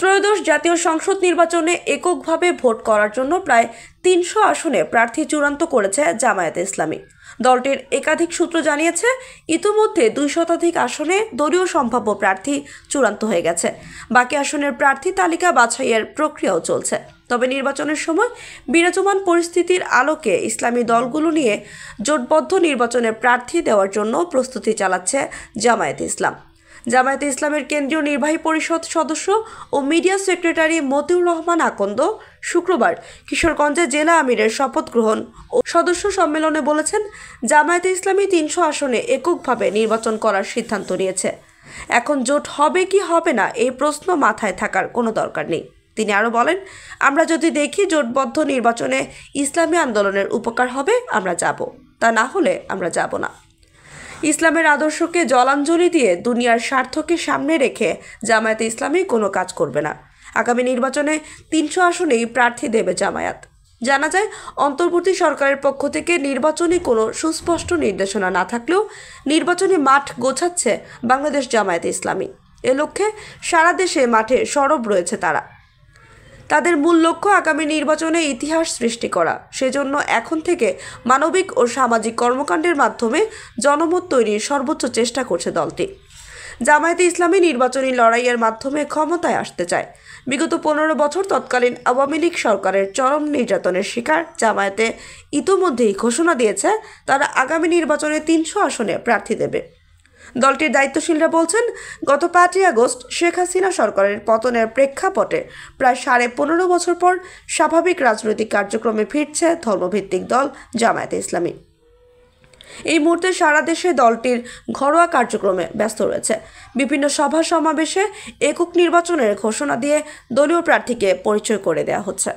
ত্রয়োদশ জাতীয় সংসদ নির্বাচনে এককভাবে ভোট করার জন্য প্রায় ৩০০ আসনে প্রার্থী চূড়ান্ত করেছে জামায়াতে ইসলামী। দলটির একাধিক সূত্র জানিয়েছে, ইতিমধ্যে ২ শতাধিক আসনে দলীয় সম্ভাব্য প্রার্থী চূড়ান্ত হয়ে গেছে। বাকি আসনের প্রার্থী তালিকা বাছাইয়ের প্রক্রিয়াও চলছে। তবে নির্বাচনের সময় বিরাজমান পরিস্থিতির আলোকে ইসলামী দলগুলো নিয়ে জোটবদ্ধ নির্বাচনে প্রার্থী দেওয়ার জন্য প্রস্তুতি চালাচ্ছে জামায়াতে ইসলাম। জামায়াতে ইসলামের কেন্দ্রীয় নির্বাহী পরিষদ সদস্য ও মিডিয়া সেক্রেটারি মতিউর রহমান আকন্দ শুক্রবার কিশোরগঞ্জে জেলা আমিরের শপথ গ্রহণ ও সদস্য সম্মেলনে বলেছেন, জামায়াতে ইসলামী ৩০০ আসনে এককভাবে নির্বাচন করার সিদ্ধান্ত নিয়েছে। এখন জোট হবে কি হবে না এই প্রশ্ন মাথায় থাকার কোনো দরকার নেই। তিনি আরও বলেন, আমরা যদি দেখি জোটবদ্ধ নির্বাচনে ইসলামী আন্দোলনের উপকার হবে আমরা যাব, তা না হলে আমরা যাব না। ইসলামের আদর্শকে জলাঞ্জলি দিয়ে দুনিয়ার স্বার্থকে সামনে রেখে জামায়াতে ইসলামী কোনো কাজ করবে না। আগামী নির্বাচনে ৩০০ আসনেই প্রার্থী দেবে জামায়াত। জানা যায়, অন্তর্বর্তী সরকারের পক্ষ থেকে নির্বাচনী কোনো সুস্পষ্ট নির্দেশনা না থাকলেও নির্বাচনী মাঠ গোছাচ্ছে বাংলাদেশ জামায়াতে ইসলামী। এ লক্ষ্যে সারা দেশে মাঠে সরব রয়েছে তারা। তাদের মূল লক্ষ্য আগামী নির্বাচনে ইতিহাস সৃষ্টি করা। সেজন্য এখন থেকে মানবিক ও সামাজিক কর্মকাণ্ডের মাধ্যমে জনমত তৈরির সর্বোচ্চ চেষ্টা করছে দলটি। জামায়াতে ইসলামী নির্বাচনী লড়াইয়ের মাধ্যমে ক্ষমতায় আসতে চায়। বিগত ১৫ বছর তৎকালীন আওয়ামী লীগ সরকারের চরম নির্যাতনের শিকার জামায়াতে ইতোমধ্যেই ঘোষণা দিয়েছে তারা আগামী নির্বাচনে ৩০০ আসনে প্রার্থী দেবে। দলটির দায়িত্বশীলরা বলছেন, গত ৫ই আগস্ট শেখ হাসিনা সরকারের পতনের প্রেক্ষাপটে প্রায় ১৫.৫ বছর পর স্বাভাবিক রাজনৈতিক কার্যক্রমে ফিরছে ধর্মভিত্তিক দল জামায়াতে ইসলামী। এই মুহূর্তে সারা দেশে দলটির ঘরোয়া কার্যক্রমে ব্যস্ত রয়েছে। বিভিন্ন সভা সমাবেশে একক নির্বাচনের ঘোষণা দিয়ে দলীয় প্রার্থীকে পরিচয় করে দেওয়া হচ্ছে।